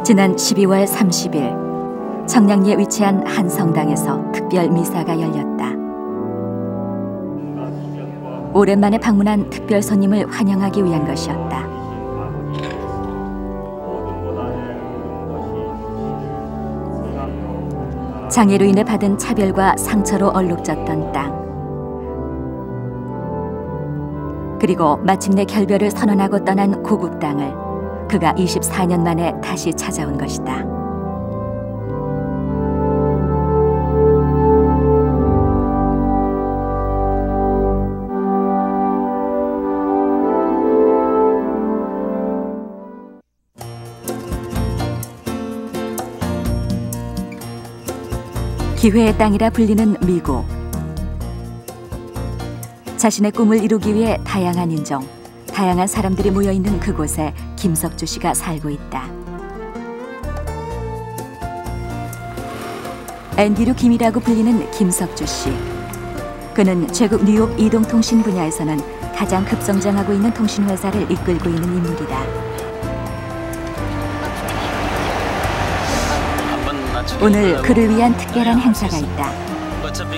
지난 12월 30일 청량리에 위치한 한 성당에서 특별 미사가 열렸다. 오랜만에 방문한 특별 손님을 환영하기 위한 것이었다. 장애로 인해 받은 차별과 상처로 얼룩졌던 땅. 그리고 마침내 결별을 선언하고 떠난 고국 땅을 그가 24년 만에 다시 찾아온 것이다. 기회의 땅이라 불리는 미국. 자신의 꿈을 이루기 위해 다양한 인종, 다양한 사람들이 모여있는 그곳에 김석주 씨가 살고 있다. 앤드류 김이라고 불리는 김석주 씨. 그는 최국 뉴욕 이동통신 분야에서는 가장 급성장하고 있는 통신회사를 이끌고 있는 인물이다. 오늘 그를 위한 특별한 행사가 있다.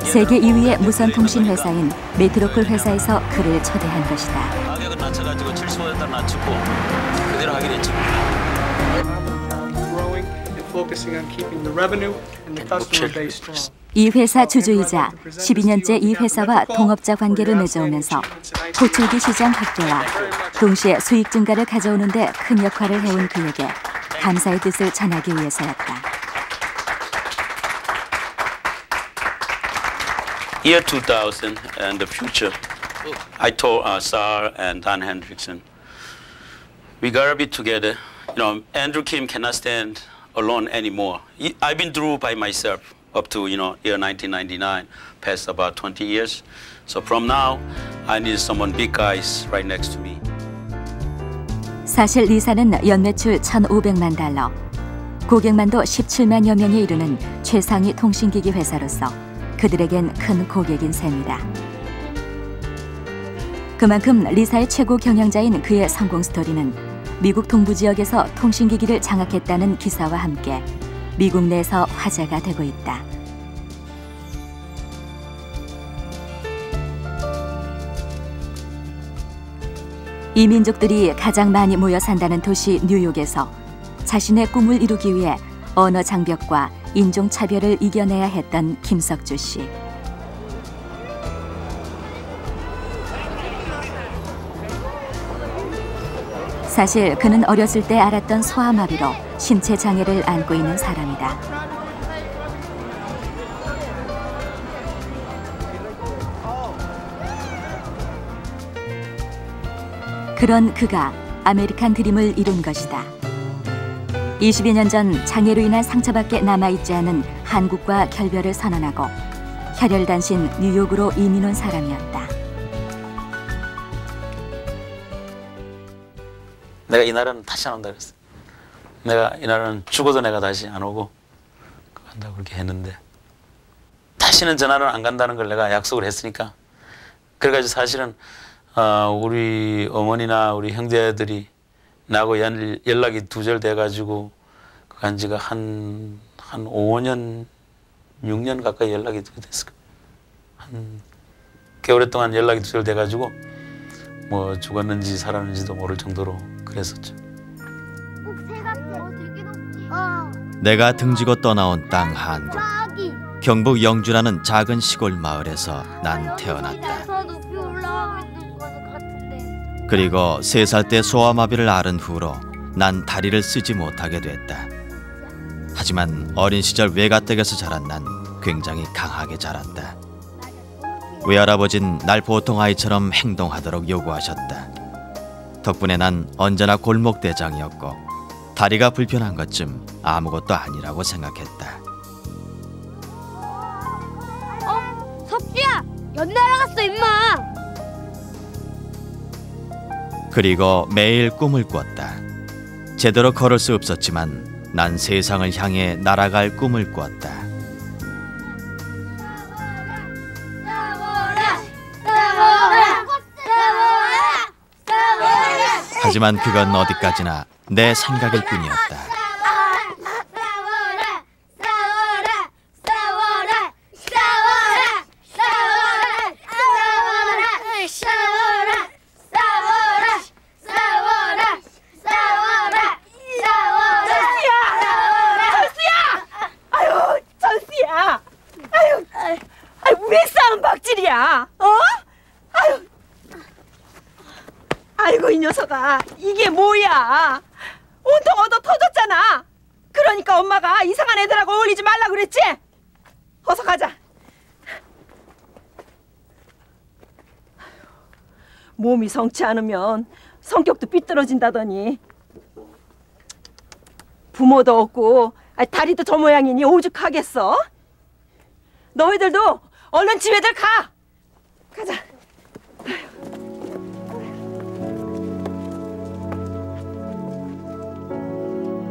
세계 2위의 무선 통신 회사인 메트로폴 회사에서 그를 초대한 것이다. 가격은 낮춰가지고 75달러 낮추고 그대로 하기로 했죠. 이 회사 주주이자 12년째 이 회사와 동업자 관계를 맺어오면서 호출기 시장 확대와 동시에 수익 증가를 가져오는 데 큰 역할을 해온 그에게 감사의 뜻을 전하기 위해서였다. Year 2000 and the future. I told Sar and Don Hendrickson, we gotta be together. You know, Andrew Kim cannot stand alone anymore. I've been through by myself up to year 1999, past about 20 years. So from now, I need someone big guys right next to me. 사실 리사는 연매출 1,500만 달러, 고객만도 17만여 명에 이르는 최상위 통신기기 회사로서 그들에겐 큰 고객인 셈이다. 그만큼 리사의 최고 경영자인 그의 성공 스토리는 미국 동부 지역에서 통신기기를 장악했다는 기사와 함께 미국 내에서 화제가 되고 있다. 이민족들이 가장 많이 모여 산다는 도시 뉴욕에서 자신의 꿈을 이루기 위해 언어 장벽과 인종차별을 이겨내야 했던 김석주 씨. 사실 그는 어렸을 때 앓았던 소아마비로 신체 장애를 안고 있는 사람이다. 그런 그가 아메리칸 드림을 이룬 것이다. 22년 전 장애로 인한 상처밖에 남아있지 않은 한국과 결별을 선언하고 혈혈단신 뉴욕으로 이민 온 사람이었다. 내가 이 나라는 다시 안 온다 그랬어. 내가 이 나라는 죽어도 내가 다시 안 오고 간다고 그렇게 했는데 다시는 저 나라는 안 간다는 걸 내가 약속을 했으니까 그래가지고 사실은 우리 어머니나 우리 형제들이 나하고 연락이 두절 돼가지고 간 지가 한 5년, 6년 가까이 연락이 됐을 거예요. 한 꽤 오랫동안 연락이 두절 돼가지고 뭐 죽었는지 살았는지도 모를 정도로 그랬었죠. 내가 등지고 떠나온 땅 한국. 경북 영주라는 작은 시골 마을에서 난 태어났다. 그리고 3살 때 소아마비를 앓은 후로 난 다리를 쓰지 못하게 됐다. 하지만 어린 시절 외가댁에서 자란 난 굉장히 강하게 자랐다. 외할아버진 날 보통 아이처럼 행동하도록 요구하셨다. 덕분에 난 언제나 골목대장이었고 다리가 불편한 것쯤 아무것도 아니라고 생각했다. 석주야! 연 날아갔어 임마! 그리고 매일 꿈을 꿨다. 제대로 걸을 수 없었지만 난 세상을 향해 날아갈 꿈을 꿨다. 하지만 그건 어디까지나 내 생각일 뿐이었다. 일이야? 어? 아유, 아이고 이 녀석아, 이게 뭐야? 온통 얻어 터졌잖아. 그러니까 엄마가 이상한 애들하고 어울리지 말라 그랬지? 어서 가자. 몸이 성치 않으면 성격도 삐뚤어진다더니. 부모도 없고 다리도 저 모양이니 오죽하겠어? 너희들도 얼른 집에들 가. 가자.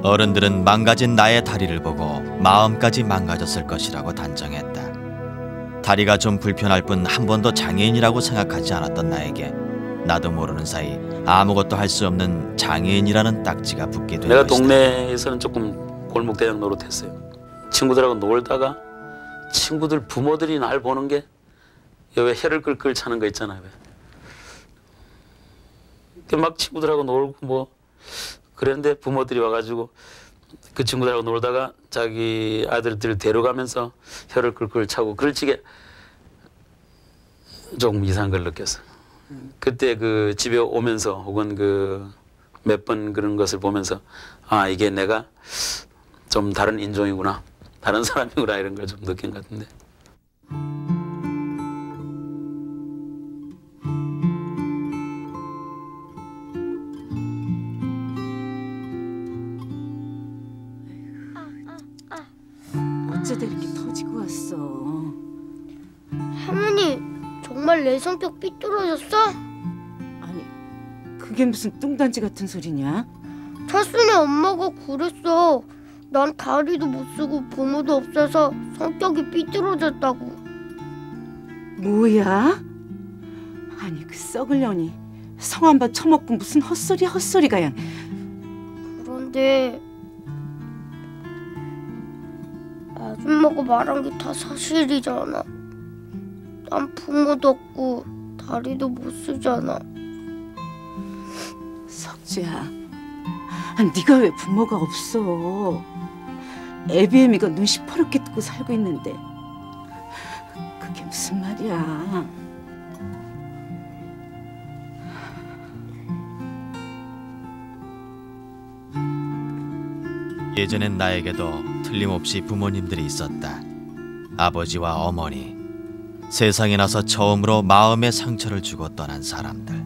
어른들은 망가진 나의 다리를 보고 마음까지 망가졌을 것이라고 단정했다. 다리가 좀 불편할 뿐 한 번도 장애인이라고 생각하지 않았던 나에게 나도 모르는 사이 아무것도 할 수 없는 장애인이라는 딱지가 붙게 된 내가 것이다. 동네에서는 조금 골목대장 노릇했어요. 친구들하고 놀다가 친구들 부모들이 날 보는 게 왜 혀를 끌끌 차는 거 있잖아요. 막 친구들하고 놀고 뭐 그랬는데 부모들이 와가지고 그 친구들하고 놀다가 자기 아들들을 데려가면서 혀를 끌끌 차고 그럴 적에 조금 이상한 걸 느꼈어요. 그때 그 집에 오면서 혹은 그 몇 번 그런 것을 보면서 아 이게 내가 좀 다른 인종이구나, 다른 사람이구나 이런 걸 좀 느낀 것 같은데. 어쩌다 이렇게 터지고 왔어? 할머니, 정말 내 성격 삐뚤어졌어? 아니, 그게 무슨 뚱단지 같은 소리냐? 철순이 엄마가 그랬어. 난 다리도 못 쓰고 부모도 없어서 성격이 삐뚤어졌다고. 뭐야? 아니 그 썩을 년이 성 한 번 처먹고 무슨 헛소리가 양. 그런데 아줌마가 말한 게 다 사실이잖아. 난 부모도 없고 다리도 못 쓰잖아. 석주야, 네가 왜 부모가 없어? 애비애미가 눈 시퍼렇게 뜨고 살고 있는데 그게 무슨 말이야? 예전엔 나에게도 틀림없이 부모님들이 있었다. 아버지와 어머니, 세상에 나서 처음으로 마음의 상처를 주고 떠난 사람들.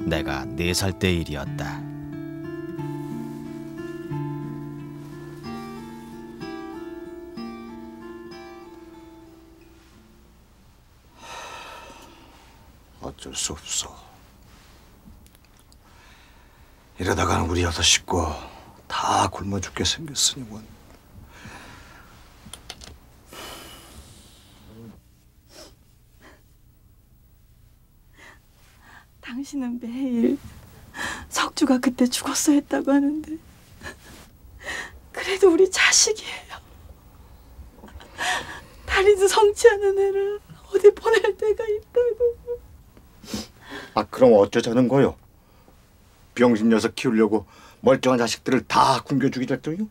내가 4살 때 일이었다. 어쩔 수 없어. 이러다가는 우리 6 식구 다 굶어 죽게 생겼으니 원. 당신은 매일 석주가 그때 죽었어 했다고 하는데 그래도 우리 자식이에요. 다리도 성치 않은 애를 어디 보낼 데가 있다고. 아 그럼 어쩌자는 거요? 병신 녀석 키우려고 멀쩡한 자식들을 다 굶겨 죽이랬더니요?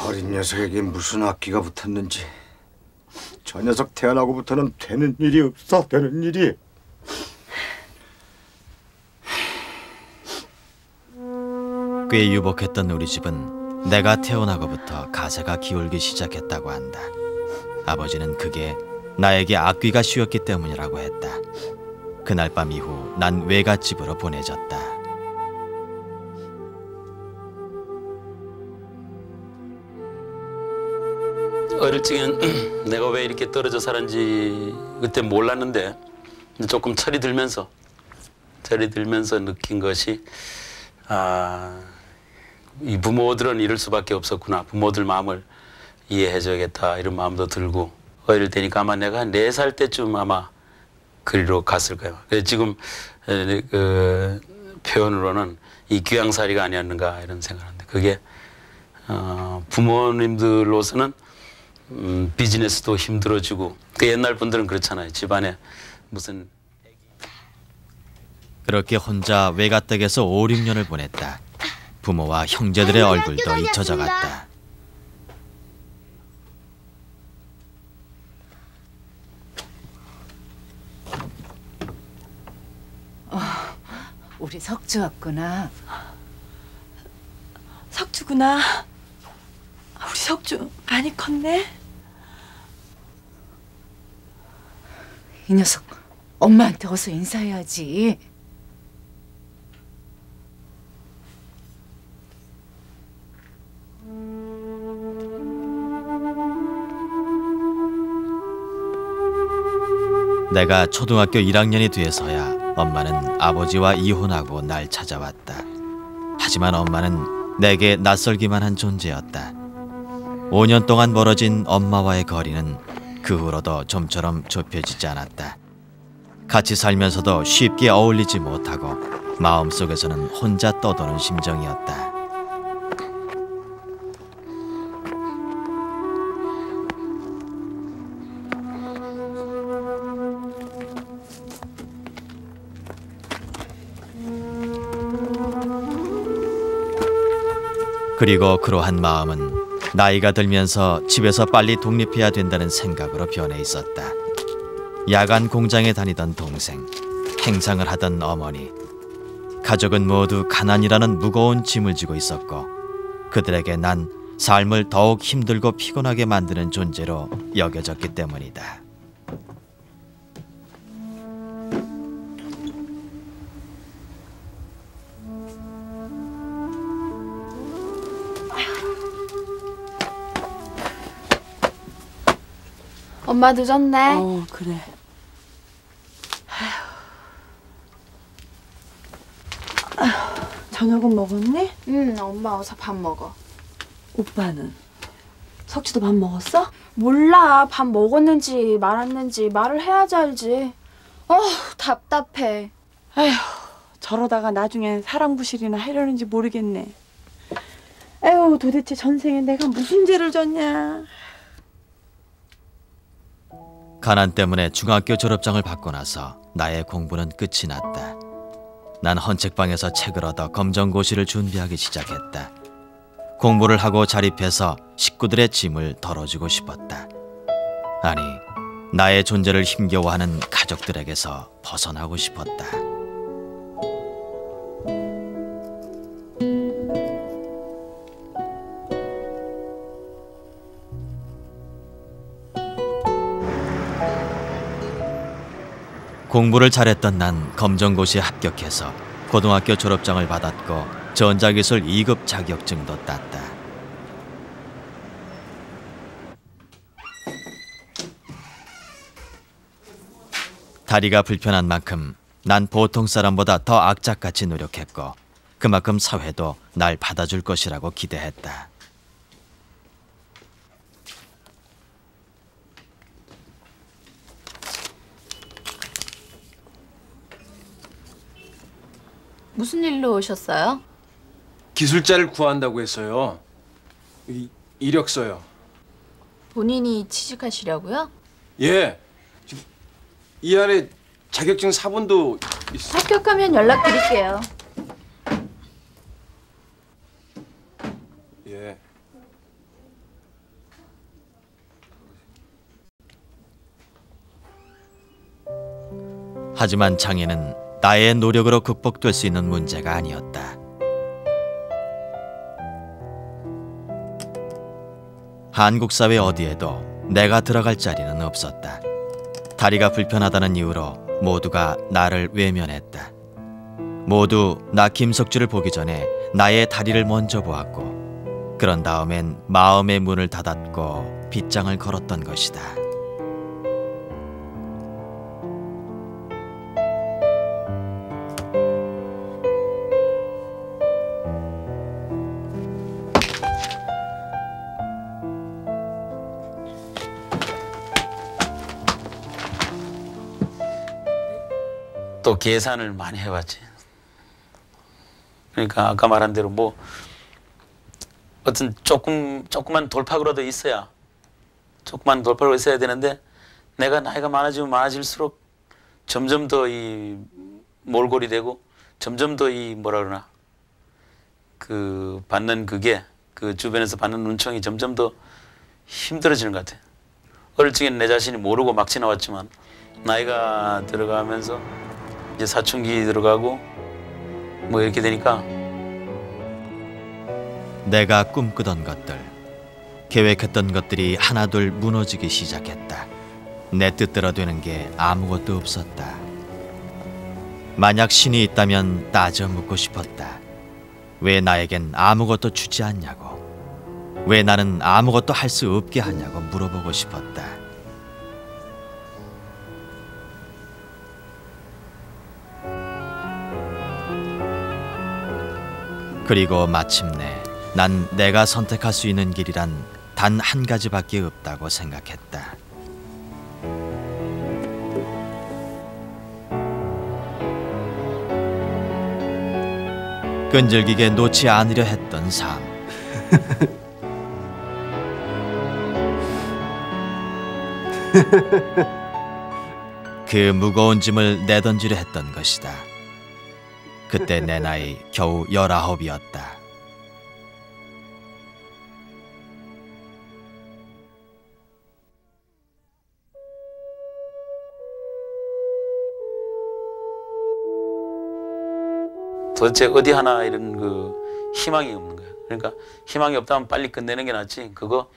어린 녀석에게 무슨 악기가 붙었는지 저 녀석 태어나고부터는 되는 일이 없어. 되는 일이. 꽤 유복했던 우리 집은 내가 태어나고부터 가세가 기울기 시작했다고 한다. 아버지는 그게 나에게 악귀가 씌웠기 때문이라고 했다. 그날 밤 이후 난 외갓집으로 보내졌다. 어릴 적에는 내가 왜 이렇게 떨어져 살았는지 그때 몰랐는데 조금 철이 들면서 느낀 것이 이 부모들은 이럴 수밖에 없었구나. 부모들 마음을 이해해줘야겠다 이런 마음도 들고 어릴 때니까 아마 내가 한 4살 때쯤 아마 그리로 갔을 거예요. 그래서 지금 그 표현으로는 이 귀양살이가 아니었는가 이런 생각하는데 그게 부모님들로서는 비즈니스도 힘들어지고 그 옛날 분들은 그렇잖아요. 집안에 무슨 그렇게 혼자 외가댁에서 5, 6년을 보냈다. 부모와 형제들의 얼굴도 잊혀져 갔다. 우리 석주 왔구나. 석주구나. 우리 석주 많이 컸네. 이 녀석 엄마한테 어서 인사해야지. 내가 초등학교 1학년이 돼서야 엄마는 아버지와 이혼하고 날 찾아왔다. 하지만 엄마는 내게 낯설기만 한 존재였다. 5년 동안 멀어진 엄마와의 거리는 그 후로도 좀처럼 좁혀지지 않았다. 같이 살면서도 쉽게 어울리지 못하고 마음속에서는 혼자 떠도는 심정이었다. 그리고 그러한 마음은 나이가 들면서 집에서 빨리 독립해야 된다는 생각으로 변해 있었다. 야간 공장에 다니던 동생, 행상을 하던 어머니, 가족은 모두 가난이라는 무거운 짐을 지고 있었고 그들에게 난 삶을 더욱 힘들고 피곤하게 만드는 존재로 여겨졌기 때문이다. 엄마 늦었네. 그래. 저녁은 먹었니? 응, 엄마 어서 밥 먹어. 오빠는? 석주도 밥 먹었어? 몰라, 밥 먹었는지 말았는지 말을 해야지 알지. 답답해. 아휴, 저러다가 나중엔 사랑 부실이나 하려는지 모르겠네. 아휴, 도대체 전생에 내가 무슨 죄를 졌냐. 가난 때문에 중학교 졸업장을 받고 나서 나의 공부는 끝이 났다. 난 헌책방에서 책을 얻어 검정고시를 준비하기 시작했다. 공부를 하고 자립해서 식구들의 짐을 덜어주고 싶었다. 아니, 나의 존재를 힘겨워하는 가족들에게서 벗어나고 싶었다. 공부를 잘했던 난 검정고시에 합격해서 고등학교 졸업장을 받았고 전자기술 2급 자격증도 땄다. 다리가 불편한 만큼 난 보통 사람보다 더 악착같이 노력했고 그만큼 사회도 날 받아줄 것이라고 기대했다. 무슨 일로 오셨어요? 기술자를 구한다고 했어요. 이력서요. 본인이 취직하시려고요? 예. 이 안에 자격증 사본도 있어요. 합격하면 연락드릴게요. 예. 하지만 장애는 나의 노력으로 극복될 수 있는 문제가 아니었다. 한국 사회 어디에도 내가 들어갈 자리는 없었다. 다리가 불편하다는 이유로 모두가 나를 외면했다. 모두 나 김석주를 보기 전에 나의 다리를 먼저 보았고 그런 다음엔 마음의 문을 닫았고 빗장을 걸었던 것이다. 또 계산을 많이 해봤지. 그러니까 아까 말한 대로 뭐 어떤 조그만 돌파구라도 있어야 조그만 돌파구가 있어야 되는데 내가 나이가 많아지면 많아질수록 점점 더 이 몰골이 되고 점점 더 이 뭐라 그러나 그 받는 그게 그 주변에서 받는 눈총이 점점 더 힘들어지는 것 같아. 어릴 적에는 내 자신이 모르고 막 지나왔지만 나이가 들어가면서 이제 사춘기 들어가고 뭐 이렇게 되니까 내가 꿈꾸던 것들, 계획했던 것들이 하나둘 무너지기 시작했다. 내 뜻대로 되는 게 아무것도 없었다. 만약 신이 있다면 따져 묻고 싶었다. 왜 나에겐 아무것도 주지 않냐고, 왜 나는 아무것도 할 수 없게 하냐고 물어보고 싶었다. 그리고 마침내 난 내가 선택할 수 있는 길이란 단 한 가지밖에 없다고 생각했다. 끈질기게 놓지 않으려 했던 삶. 그 무거운 짐을 내던지려 했던 것이다. 그때 내 나이 겨우 19이었다. 도대체 어디 하나 이런 그 희망이 없는 거야. 그러니까 희망이 없다면 빨리 끝내는 게 낫지. 그거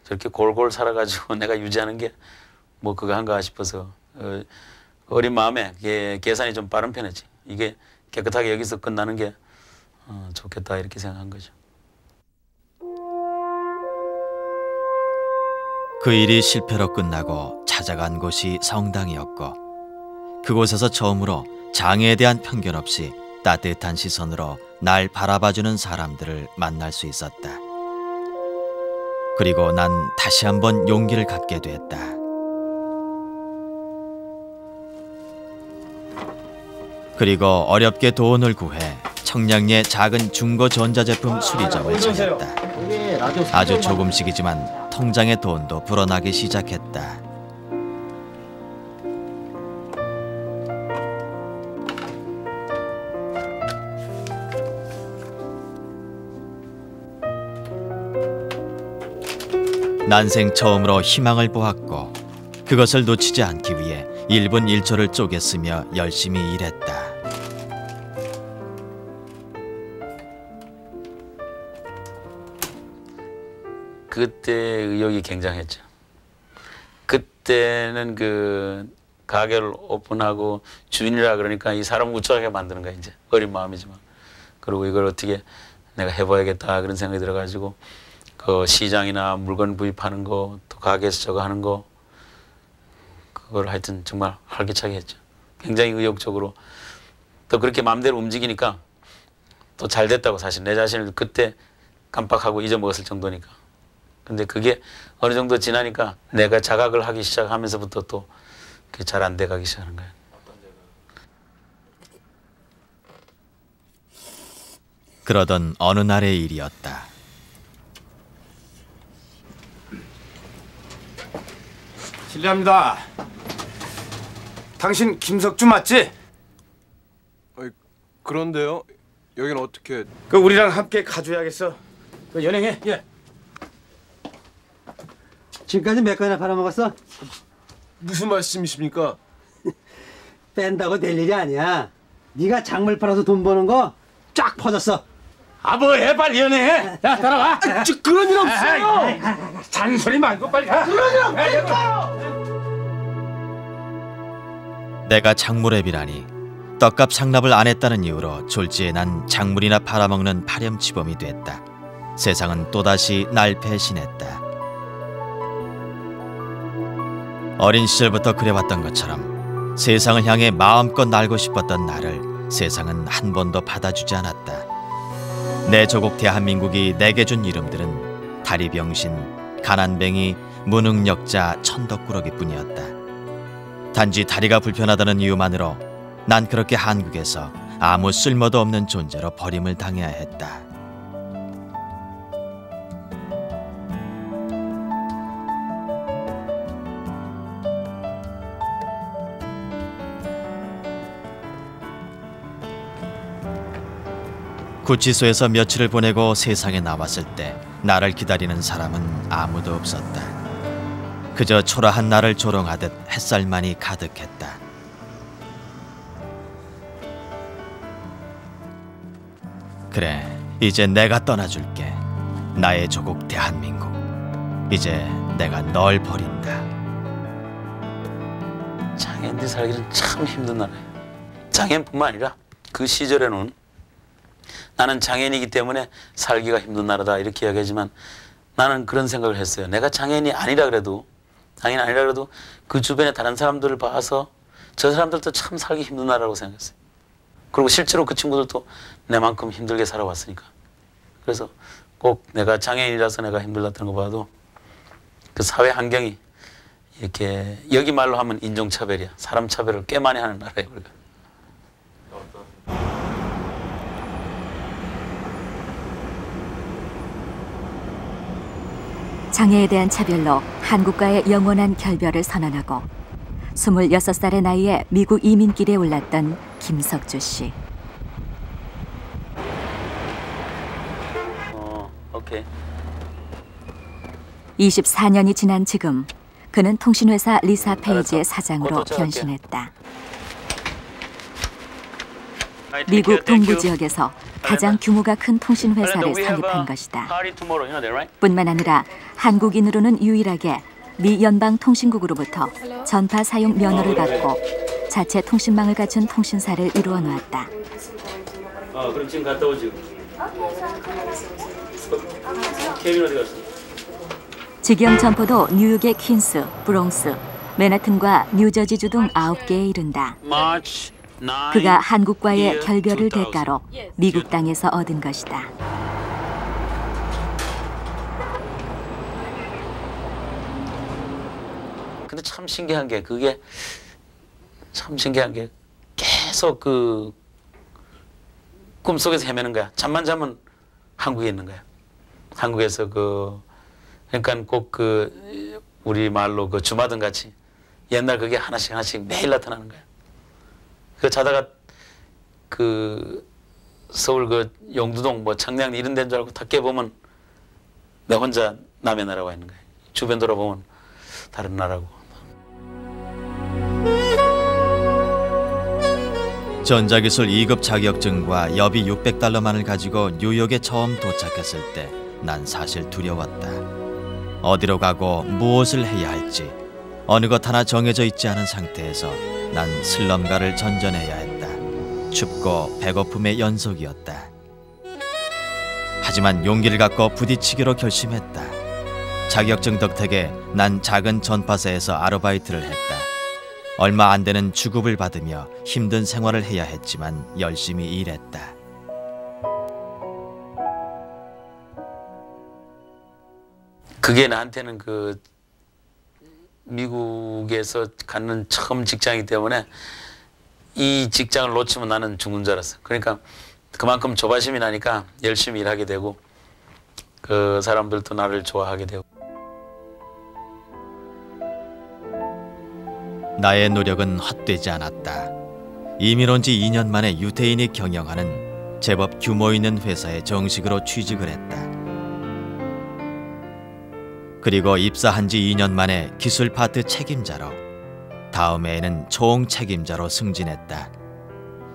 저렇게 골골 살아가지고 내가 유지하는 게 뭐 그거 한가 싶어서 어린 마음에 계산이 좀 빠른 편이지. 이게 깨끗하게 여기서 끝나는 게 좋겠다 이렇게 생각한 거죠. 그 일이 실패로 끝나고 찾아간 곳이 성당이었고, 그곳에서 처음으로 장애에 대한 편견 없이 따뜻한 시선으로 날 바라봐주는 사람들을 만날 수 있었다. 그리고 난 다시 한번 용기를 갖게 됐다. 그리고 어렵게 돈을 구해 청량리의 작은 중고 전자제품 수리점을 차렸다. 아주 조금씩이지만 통장에 돈도 불어나기 시작했다. 난생 처음으로 희망을 보았고, 그것을 놓치지 않기 위해 1분 1초를 쪼개 쓰며 열심히 일했다. 그때 의욕이 굉장했죠. 그때는 그 가게를 오픈하고 주인이라 그러니까 이 사람 우쭐하게 만드는 거야. 이제 어린 마음이지만. 그리고 이걸 어떻게 내가 해봐야겠다 그런 생각이 들어가지고 그 시장이나 물건 구입하는 거, 또 가게에서 저거 하는 거, 그걸 하여튼 정말 활기차게 했죠. 굉장히 의욕적으로. 또 그렇게 마음대로 움직이니까 또 잘 됐다고, 사실 내 자신을 그때 깜빡하고 잊어먹었을 정도니까. 근데 그게 어느 정도 지나니까 내가 자각을 하기 시작하면서부터 또 그게 잘 안 돼가기 시작하는 거예요. 그러던 어느 날의 일이었다. 실례합니다. 당신 김석주 맞지? 그런데요? 여기는 어떻게... 그 우리랑 함께 가줘야겠어. 그 연행해. 예. 지금까지 몇 건이나 팔아먹었어? 무슨 말씀이십니까? 뺀다고 될 일이 아니야. 네가 작물 팔아서 돈 버는 거 쫙 퍼졌어. 아 뭐해, 빨리 연행해. 야 따라와. 그런 일 없어요. 잔소리 말고 빨리 가. 그런 일 없어요. 내가 작물앱이라니. 떡값 상납을 안 했다는 이유로 졸지에 난 작물이나 팔아먹는 파렴치범이 됐다. 세상은 또다시 날 배신했다. 어린 시절부터 그래왔던 것처럼 세상을 향해 마음껏 날고 싶었던 나를 세상은 한 번도 받아주지 않았다. 내 조국 대한민국이 내게 준 이름들은 다리병신, 가난뱅이, 무능력자, 천덕꾸러기뿐이었다. 단지 다리가 불편하다는 이유만으로 난 그렇게 한국에서 아무 쓸모도 없는 존재로 버림을 당해야 했다. 구치소에서 며칠을 보내고 세상에 나왔을 때 나를 기다리는 사람은 아무도 없었다. 그저 초라한 나를 조롱하듯 햇살만이 가득했다. 그래, 이제 내가 떠나줄게. 나의 조국 대한민국. 이제 내가 널 버린다. 장애인들이 살기는 참 힘든 나라예요. 장애인뿐만 아니라 그 시절에는 나는 장애인이기 때문에 살기가 힘든 나라다 이렇게 이야기하지만 나는 그런 생각을 했어요. 내가 장애인이 아니라 그래도 그 주변에 다른 사람들을 봐서 저 사람들도 참 살기 힘든 나라라고 생각했어요. 그리고 실제로 그 친구들도 내만큼 힘들게 살아왔으니까. 그래서 꼭 내가 장애인이라서 내가 힘들다는 거 봐도 그 사회 환경이 이렇게 여기 말로 하면 인종차별이야. 사람 차별을 꽤 많이 하는 나라예요. 우리가. 장애에 대한 차별로 한국과의 영원한 결별을 선언하고 26살의 나이에 미국 이민길에 올랐던 김석주 씨. 오케이. 24년이 지난 지금 그는 통신회사 리사 페이지의 사장으로 변신했다. 미국 동부 지역에서 가장 규모가 큰 통신회사를 설립한 것이다. 뿐만 아니라 한국인으로는 유일하게 미 연방통신국으로부터 전파 사용 면허를 받고 자체 통신망을 갖춘 통신사를 이루어 놓았다. 그럼 지금 갔다 오지. 케빈 어디 갔어? 직영 점포도 뉴욕의 퀸스, 브롱스, 맨하튼과 뉴저지주 등 9개에 이른다. 그가 한국과의 결별을 대가로 미국 땅에서 얻은 것이다. 근데 참 신기한 게 그게 참 신기한 게 계속 그 꿈속에서 헤매는 거야. 잠만 자면 한국에 있는 거야. 한국에서 그러니까 꼭 그 우리 말로 그 주마등 같이 옛날 그게 하나씩 매일 나타나는 거야. 그 자다가 그 서울 그 용두동 뭐 청량 이런 데인 줄 알고 딱 깨보면 내 혼자 남의 나라가 있는 거야. 주변 돌아보면 다른 나라고. 전자기술 2급 자격증과 여비 $600만을 가지고 뉴욕에 처음 도착했을 때 난 사실 두려웠다. 어디로 가고 무엇을 해야 할지 어느 것 하나 정해져 있지 않은 상태에서 난 슬럼가를 전전해야 했다. 춥고 배고픔의 연속이었다. 하지만 용기를 갖고 부딪히기로 결심했다. 자격증 덕택에 난 작은 전파사에서 아르바이트를 했다. 얼마 안 되는 주급을 받으며 힘든 생활을 해야 했지만 열심히 일했다. 그게 나한테는 그 미국에서 갖는 처음 직장이기 때문에 이 직장을 놓치면 나는 죽는 줄 알았어. 그러니까 그만큼 조바심이 나니까 열심히 일하게 되고 그 사람들도 나를 좋아하게 되고. 나의 노력은 헛되지 않았다. 이민 온 지 2년 만에 유태인이 경영하는 제법 규모 있는 회사에 정식으로 취직을 했다. 그리고 입사한 지 2년 만에 기술 파트 책임자로, 다음 해에는 총 책임자로 승진했다.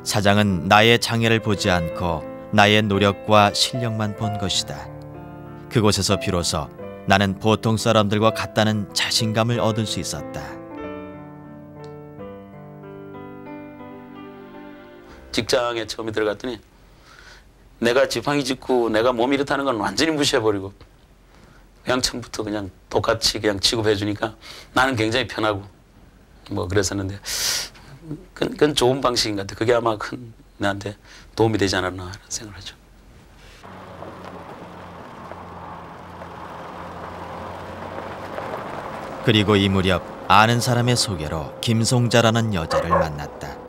사장은 나의 장애를 보지 않고 나의 노력과 실력만 본 것이다. 그곳에서 비로소 나는 보통 사람들과 같다는 자신감을 얻을 수 있었다. 직장에 처음에 들어갔더니 내가 지팡이 짚고 내가 몸 이렇다는 건 완전히 무시해버리고 그냥 처음부터 그냥 똑같이 그냥 취급해 주니까 나는 굉장히 편하고 뭐 그랬었는데 그건 좋은 방식인 것 같아. 그게 아마 큰 나한테 도움이 되지 않았나 이런 생각을 하죠. 그리고 이 무렵 아는 사람의 소개로 김송자라는 여자를 만났다.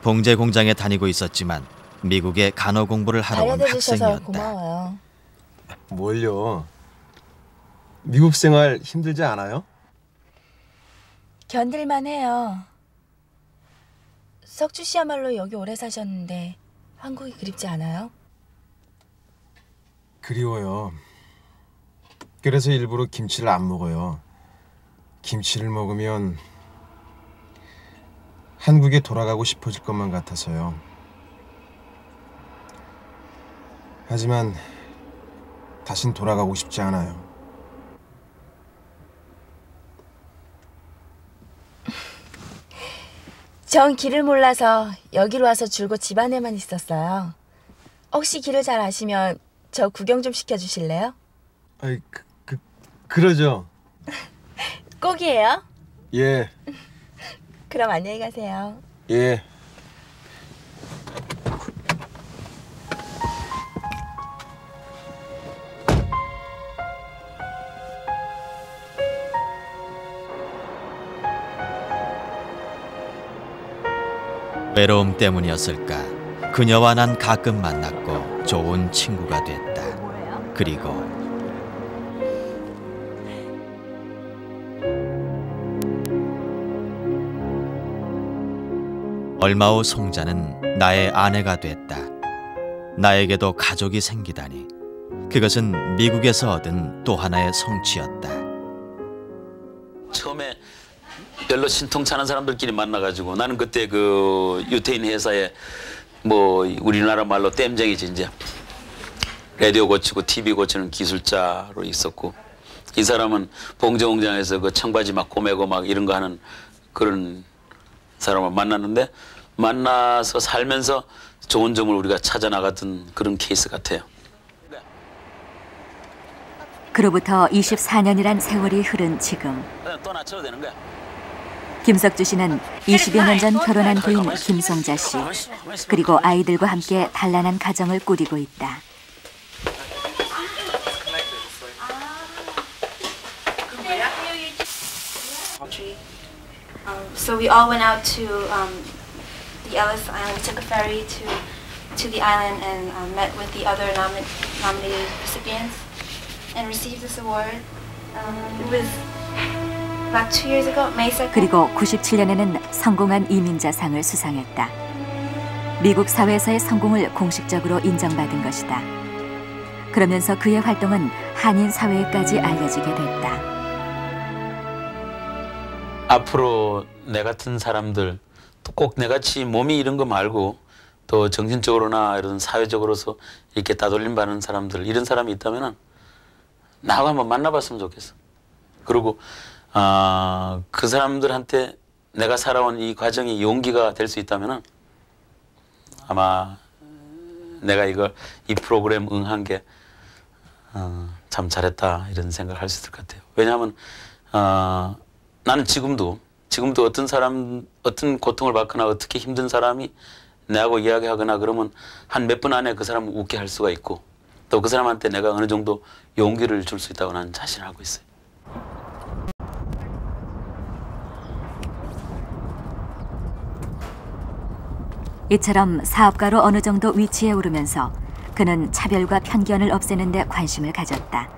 봉제 공장에 다니고 있었지만 미국에 간호 공부를 하러 온 학생이었다. 고마워요. 뭘요? 미국 생활 힘들지 않아요? 견딜만 해요. 석주 씨야말로 여기 오래 사셨는데 한국이 그립지 않아요? 그리워요. 그래서 일부러 김치를 안 먹어요. 김치를 먹으면 한국에 돌아가고 싶어질 것만 같아서요. 하지만 다신 돌아가고 싶지 않아요. 전 길을 몰라서 여기로 와서 줄곧 집안에만 있었어요. 혹시 길을 잘 아시면 저 구경 좀 시켜주실래요? 아이, 그러죠. 꼭이에요? 예. 그럼 안녕히 가세요. 예. 외로움 때문이었을까? 그녀와 난 가끔 만났고 좋은 친구가 됐다. 그리고 얼마 후 송자는 나의 아내가 됐다. 나에게도 가족이 생기다니. 그것은 미국에서 얻은 또 하나의 성취였다. 처음에 별로 신통치 않은 사람들끼리 만나가지고 나는 그때 그 유태인 회사에 뭐 우리나라 말로 땜쟁이지 이제 라디오 고치고 TV 고치는 기술자로 있었고 이 사람은 봉제공장에서 그 청바지 막 꼬매고 막 이런 거 하는 그런 사람을 만났는데 만나서 살면서 좋은 점을 우리가 찾아 나갔던 그런 케이스 같아요. 그로부터 24년이란 세월이 흐른 지금 또 낮춰도 되는 거야. 김석주 씨는 20여 년 전 결혼한 부인 김송자 씨 그리고 아이들과 함께 단란한 가정을 꾸리고 있다. So we all went out to the Ellis Island. We took a ferry to the island and met with the other nominated recipients and received this award. It was about 2 years ago, May 2nd. 그리고 97년에는 성공한 이민자상을 수상했다. 미국 사회에서의 성공을 공식적으로 인정받은 것이다. 그러면서 그의 활동은 한인 사회에까지 알려지게 됐다. 앞으로 내 같은 사람들 또 꼭 내같이 몸이 이런 거 말고 또 정신적으로나 이런 사회적으로서 이렇게 따돌림 받는 사람들 이런 사람이 있다면 나하고 한번 만나봤으면 좋겠어. 그리고 그 사람들한테 내가 살아온 이 과정이 용기가 될 수 있다면 아마 내가 이 프로그램 응한 게 참 잘했다 이런 생각을 할 수 있을 것 같아요. 왜냐하면 나는 지금도 어떤 고통을 받거나 어떻게 힘든 사람이 내하고 이야기하거나 그러면 한 몇 분 안에 그 사람을 웃게 할 수가 있고 또 그 사람한테 내가 어느 정도 용기를 줄 수 있다고 나는 자신하고 있어요. 이처럼 사업가로 어느 정도 위치에 오르면서 그는 차별과 편견을 없애는 데 관심을 가졌다.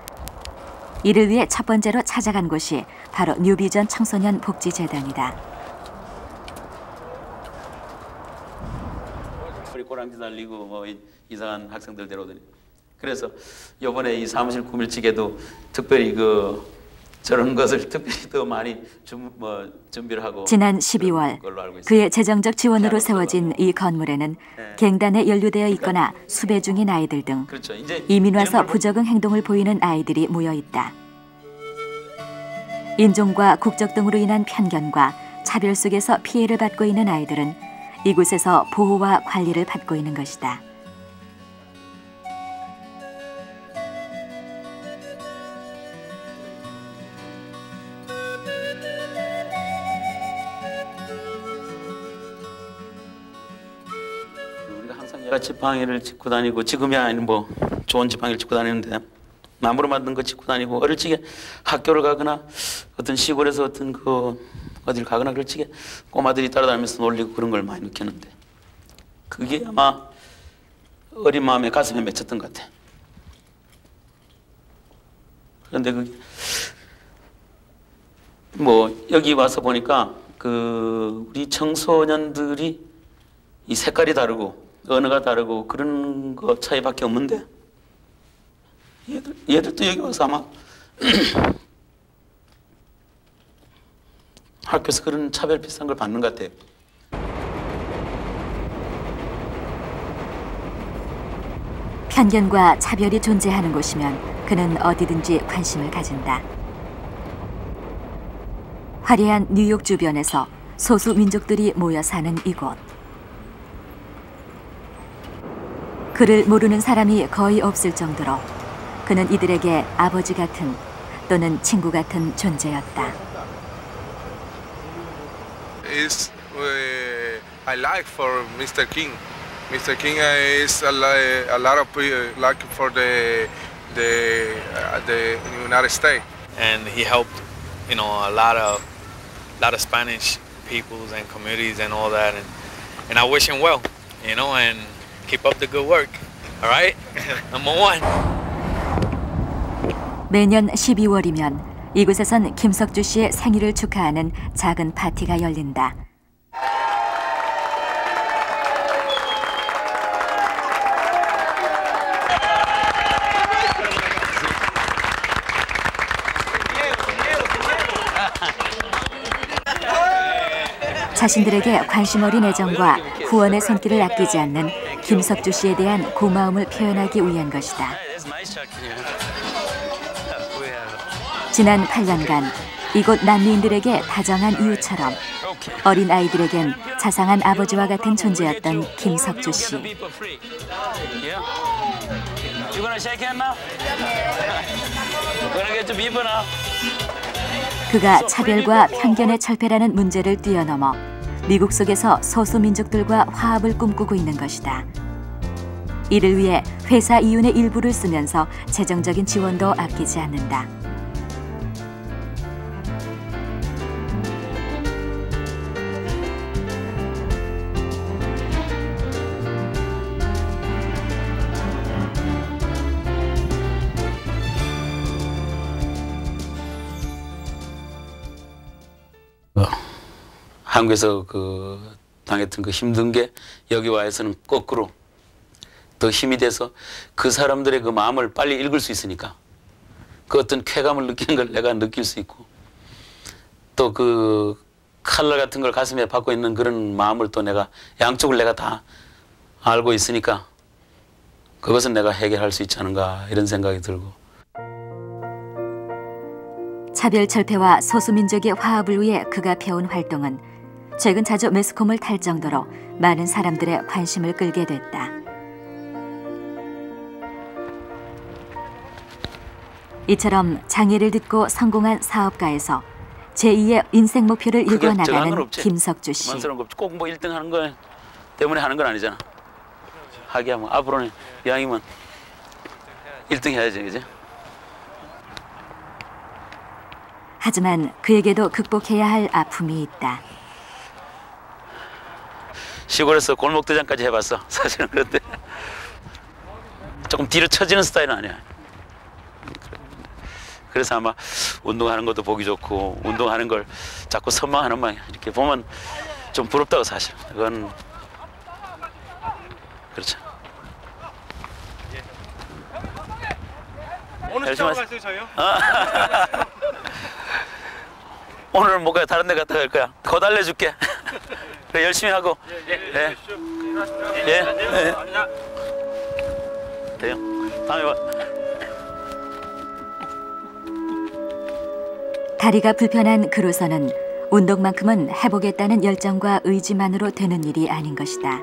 이를 위해 첫 번째로 찾아간 곳이 바로 뉴비전 청소년 복지재단이다. 꼬랑지 달리고 뭐 이상한 학생들 데려오더니 그래서 이번에 이 사무실 꾸밀치게도 특별히 저런 것을 특별히 더 많이 준비를 하고 지난 12월 그의 재정적 지원으로 세워진 이 건물에는 갱단에 연루되어 있거나 수배 중인 아이들 등 이민 와서 부적응 행동을 보이는 아이들이 모여 있다. 인종과 국적 등으로 인한 편견과 차별 속에서 피해를 받고 있는 아이들은 이곳에서 보호와 관리를 받고 있는 것이다. 내가 지팡이를 짚고 다니고 지금이 아닌 좋은 지팡이를 짚고 다니는데 나무로 만든 거 짚고 다니고 어릴 적에 학교를 가거나 어떤 시골에서 어딜 가거나 그럴 적에 꼬마들이 따라다니면서 놀리고 그런 걸 많이 느꼈는데 그게 아마 어린 마음에 가슴에 맺혔던 것 같아. 그런데 그게 여기 와서 보니까 우리 청소년들이 이 색깔이 다르고 언어가 다르고 그런 거 차이밖에 없는데 얘들도 여기 와서 아마 학교에서 그런 차별 비슷한 걸 받는 것 같아요. 편견과 차별이 존재하는 곳이면 그는 어디든지 관심을 가진다. 화려한 뉴욕 주변에서 소수 민족들이 모여 사는 이곳. 그를 모르는 사람이 거의 없을 정도로 그는 이들에게 아버지 같은 또는 친구 같은 존재였다. I like for Mr. King. Mr. King is a lot of people like for the United States. And he helped, you know, a lot of Spanish peoples and communities and all that. And I wish him well, you know, and keep up the good work. All right, number one. 매년 12월이면 이곳에선 김석주 씨의 생일을 축하하는 작은 파티가 열린다. 자신들에게 관심 어린 애정과 후원의 손길을 아끼지 않는 김석주 씨에 대한 고마움을 표현하기 위한 것이다. 지난 8년간 이곳 난민들에게 다정한 이웃처럼 어린 아이들에겐 자상한 아버지와 같은 존재였던 김석주 씨. 그가 차별과 편견의 철폐라는 문제를 뛰어넘어 미국 속에서 소수 민족들과 화합을 꿈꾸고 있는 것이다. 이를 위해 회사 이윤의 일부를 쓰면서 재정적인 지원도 아끼지 않는다. 한국에서 당했던 그 힘든 게 여기 와서는 거꾸로 더 힘이 돼서 그 사람들의 그 마음을 빨리 읽을 수 있으니까 그 어떤 쾌감을 느끼는 걸 내가 느낄 수 있고 또 그 칼날 같은 걸 가슴에 받고 있는 그런 마음을 또 내가 양쪽을 내가 다 알고 있으니까 그것은 내가 해결할 수 있지 않은가 이런 생각이 들고. 차별 철폐와 소수민족의 화합을 위해 그가 펴온 활동은 최근 자주 매스컴을 탈 정도로 많은 사람들의 관심을 끌게 됐다. 이처럼 장애를 딛고 성공한 사업가에서 제2의 인생 목표를 이루어 나가는 김석주 씨. 꼭 뭐 1등 하는 거 때문에 하는 건 아니잖아. 하기야 뭐 앞으로는 이왕이면 1등 해야지, 그지? 하지만 그에게도 극복해야 할 아픔이 있다. 시골에서 골목대장까지 해봤어. 사실은 그런데 조금 뒤로 처지는 스타일은 아니야. 그래서 아마 운동하는 것도 보기 좋고 운동하는 걸 자꾸 선망하는 모양 이렇게 보면 좀 부럽다고 사실. 그건 그렇죠. 오늘 시장 갔어요, 저요? 오늘은 못 가요. 다른 데 갔다 갈 거야. 곧 알려줄게. 그래, 열심히 하고. 예. 예. 돼요. 다음에 봐. 다리가 불편한 그로서는 운동만큼은 해보겠다는 열정과 의지만으로 되는 일이 아닌 것이다.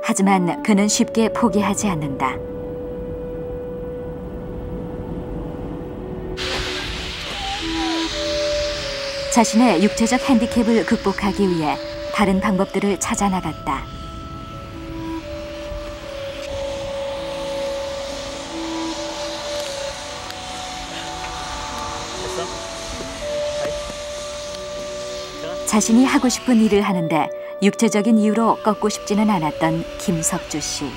하지만 그는 쉽게 포기하지 않는다. 자신의 육체적 핸디캡을 극복하기 위해 다른 방법들을 찾아 나갔다. 자신이 하고 싶은 일을 하는데 육체적인 이유로 꺾고 싶지는 않았던 김석주 씨.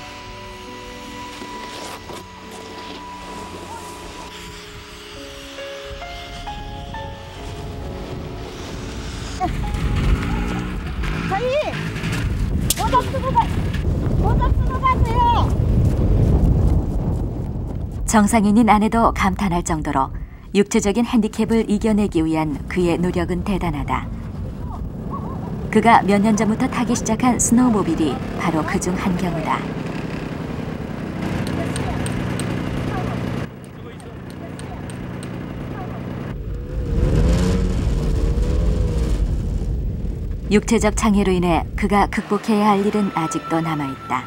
정상인인 아내도 감탄할 정도로 육체적인 핸디캡을 이겨내기 위한 그의 노력은 대단하다. 그가 몇 년 전부터 타기 시작한 스노우모빌이 바로 그중 한 경우다. 육체적 장애로 인해 그가 극복해야 할 일은 아직도 남아있다.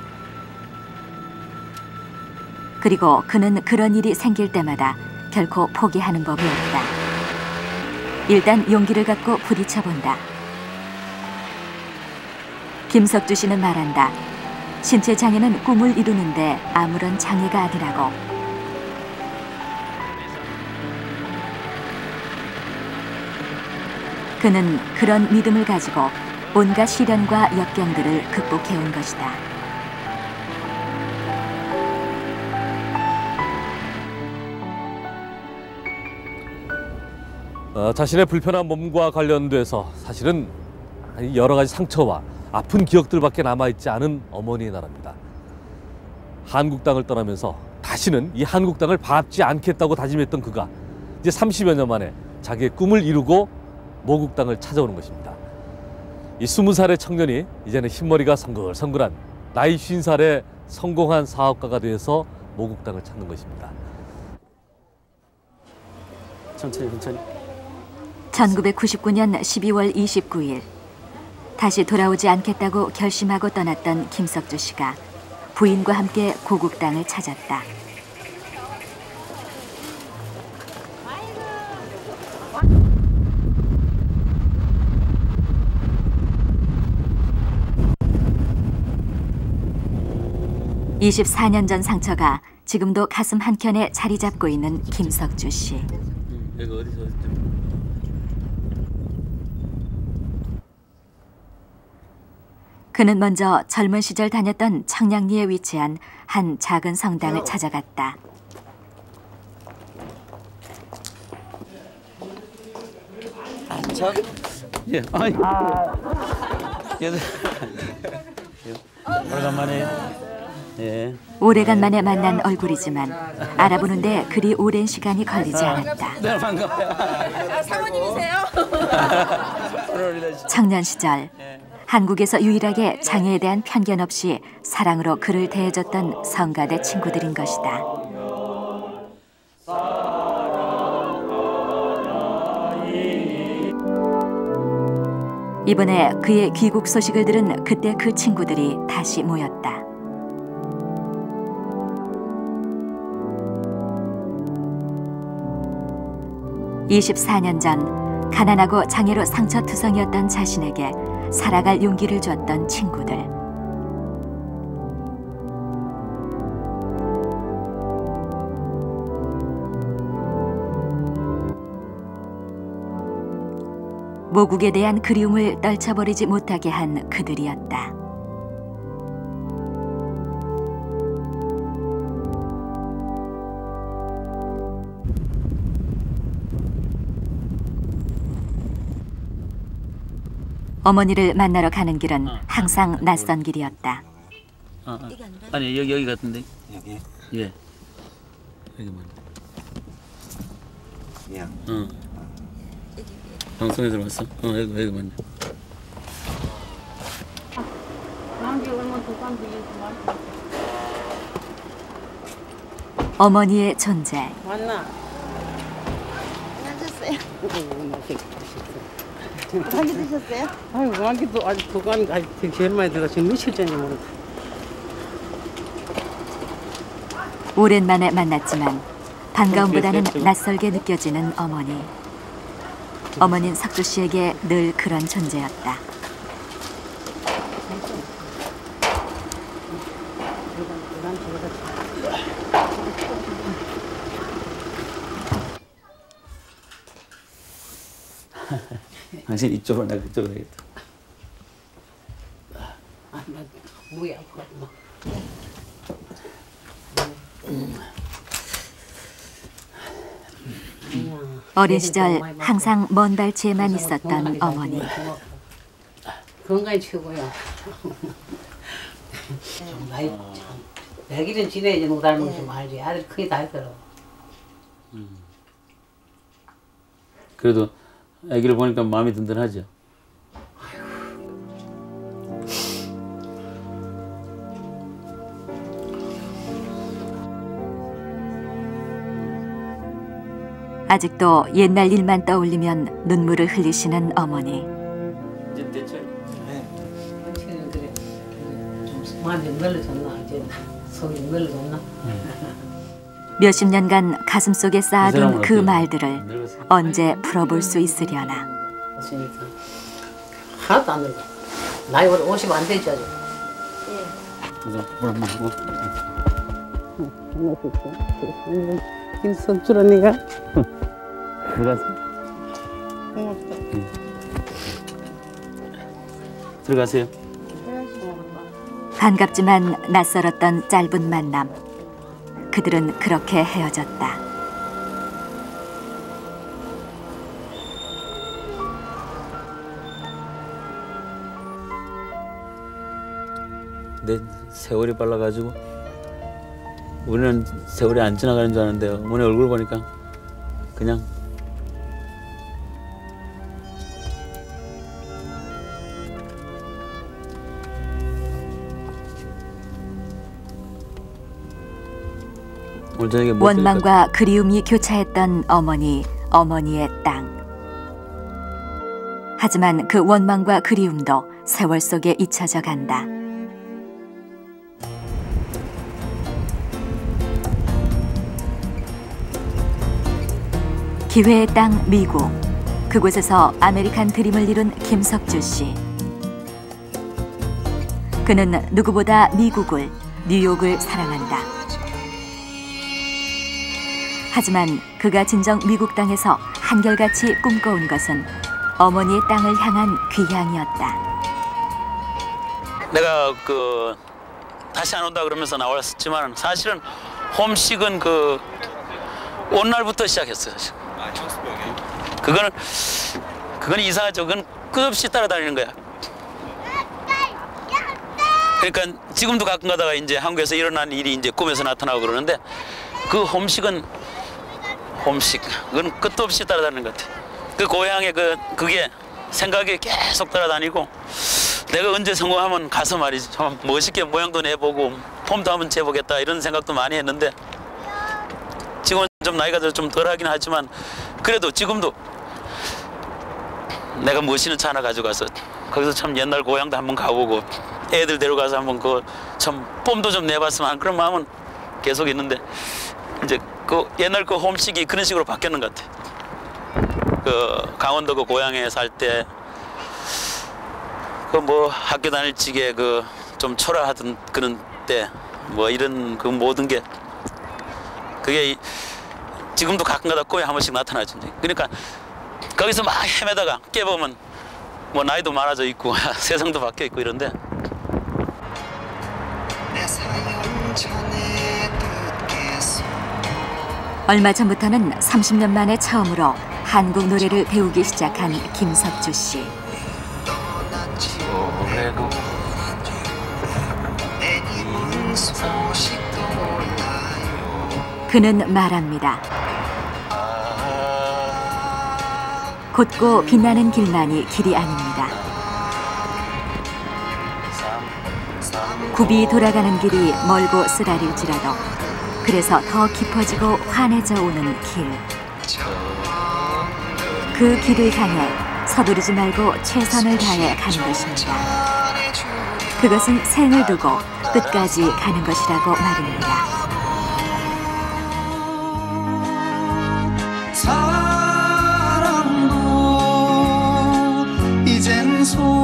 그리고 그는 그런 일이 생길 때마다 결코 포기하는 법이 없다. 일단 용기를 갖고 부딪혀본다. 김석주 씨는 말한다. 신체 장애는 꿈을 이루는데 아무런 장애가 아니라고. 그는 그런 믿음을 가지고 온갖 시련과 역경들을 극복해온 것이다. 자신의 불편한 몸과 관련돼서 사실은 여러 가지 상처와 아픈 기억들밖에 남아있지 않은 어머니의 나라입니다. 한국 땅을 떠나면서 다시는 이 한국 땅을 밟지 않겠다고 다짐했던 그가 이제 30여 년 만에 자기의 꿈을 이루고 모국 땅을 찾아오는 것입니다. 이 20살의 청년이 이제는 흰머리가 성글성글한 나이 50살의 성공한 사업가가 되어서 모국 땅을 찾는 것입니다. 천천히 천천히. 1999년 12월 29일 다시 돌아오지 않겠다고 결심하고 떠났던 김석주 씨가 부인과 함께 고국 땅을 찾았다. (24년) 전 상처가 지금도 가슴 한켠에 자리 잡고 있는 김석주 씨. 여기 어디서 그는 먼저 젊은 시절 다녔던 청량리에 위치한 한 작은 성당을 찾아갔다. 예, 아이. 오래간만에. 예. 오래간만에 만난 얼굴이지만 알아보는데 그리 오랜 시간이 걸리지 않았다. 네, 반가워요. 사모님이세요? 청년 시절 한국에서 유일하게 장애에 대한 편견 없이 사랑으로 그를 대해줬던 성가대 친구들인 것이다. 이번에 그의 귀국 소식을 들은 그때 그 친구들이 다시 모였다. (24년) 전 가난하고 장애로 상처투성이었던 자신에게 살아갈 용기를 줬던 친구들. 모국에 대한 그리움을 떨쳐버리지 못하게 한 그들이었다. 어머니를 만나러 가는 길은 항상 낯선 길이었다. 아니 여기 같은데. 여기. 예. 여기 맞네. 야. 응. 방송에서 왔어? 여기 맞네. 어머니의 존재. 왔나? 앉았어요. 고기 드셨어요? 아유, 고기도 아직 도관 아직 제일 많이 들어. 지금 며칠 전인지 모르겠어. 오랜만에 만났지만 반가움보다는 낯설게 느껴지는 어머니. 어머니는 석주 씨에게 늘 그런 존재였다. 당신 이쪽으로 내가 그쪽으로 해야겠다. 뭐야, 어린 시절 항상 먼 발치에만 있었던 어머니. 건강이 최고야. 나이 참 100일은 지내야지 누구 닮은 좀 알지. 아들 크게 다 했더라고. 그래도 아기를 보니까 마음이 든든하죠. 아직도 옛날 일만 떠올리면 눈물을 흘리시는 어머니. 그래. 마음이 멀어졌나? 이제 속이 멀어졌나? 몇십 년간 가슴속에 쌓아둔 그 말들을 언제 풀어볼 수 있으려나. 하나도 안 늙어. 나이 50 안 되지 아주. 김선주 언니가 들어가세요. 반갑지만 낯설었던 짧은 만남. 그들은 그렇게 헤어졌다. 내 세월이 빨라가지고 우리는 세월이 안 지나가는 줄 아는데 어머니 얼굴 보니까 그냥 오늘 저녁에 원망과 그리움이 교차했던 어머니, 어머니의 땅. 하지만 그 원망과 그리움도 세월 속에 잊혀져 간다. 기회의 땅 미국. 그곳에서 아메리칸 드림을 이룬 김석주 씨. 그는 누구보다 미국을, 뉴욕을 사랑한다. 하지만 그가 진정 미국 땅에서 한결같이 꿈꿔온 것은 어머니의 땅을 향한 귀향이었다. 내가 다시 안 온다 그러면서 나왔었지만 사실은 홈식은 온 날부터 시작했어요. 그건 이상하죠. 그건 끝없이 따라다니는 거야. 그러니까 지금도 가끔 가다가 이제 한국에서 일어난 일이 이제 꿈에서 나타나고 그러는데 그 홈식은 그건 끝도 없이 따라다니는 것 같아. 그 고향에 그게 생각이 계속 따라다니고 내가 언제 성공하면 가서 말이지 좀 멋있게 모양도 내보고 폼도 한번 재보겠다 이런 생각도 많이 했는데 지금은 좀 나이가 좀 덜하긴 하지만 그래도 지금도 내가 멋있는 차 하나 가져가서 거기서 참 옛날 고향도 한번 가보고 애들 데려가서 한번 참 폼도 좀 내봤으면 하는 그런 마음은 계속 있는데 이제 옛날 홈식이 그런 식으로 바뀌었는 것 같아. 강원도 고향에 살 때 학교 다닐 적에 좀 초라하던 그런 때 이런 모든 게 그게 지금도 가끔가다 꿈에 한 번씩 나타나죠. 그러니까 거기서 막 헤매다가 깨보면 나이도 많아져 있고 세상도 바뀌어 있고 이런데 얼마 전부터는 30년 만에 처음으로 한국 노래를 배우기 시작한 김석주 씨. 그는 말합니다. 곧고 빛나는 길만이 길이 아닙니다. 굽이 돌아가는 길이 멀고 쓰라릴지라도 그래서 더 깊어지고 환해져 오는 길. 그 길을 향해 서두르지 말고 최선을 다해 가는 것입니다. 그것은 생을 두고 끝까지 가는 것이라고 말입니다. 사랑도 이젠 소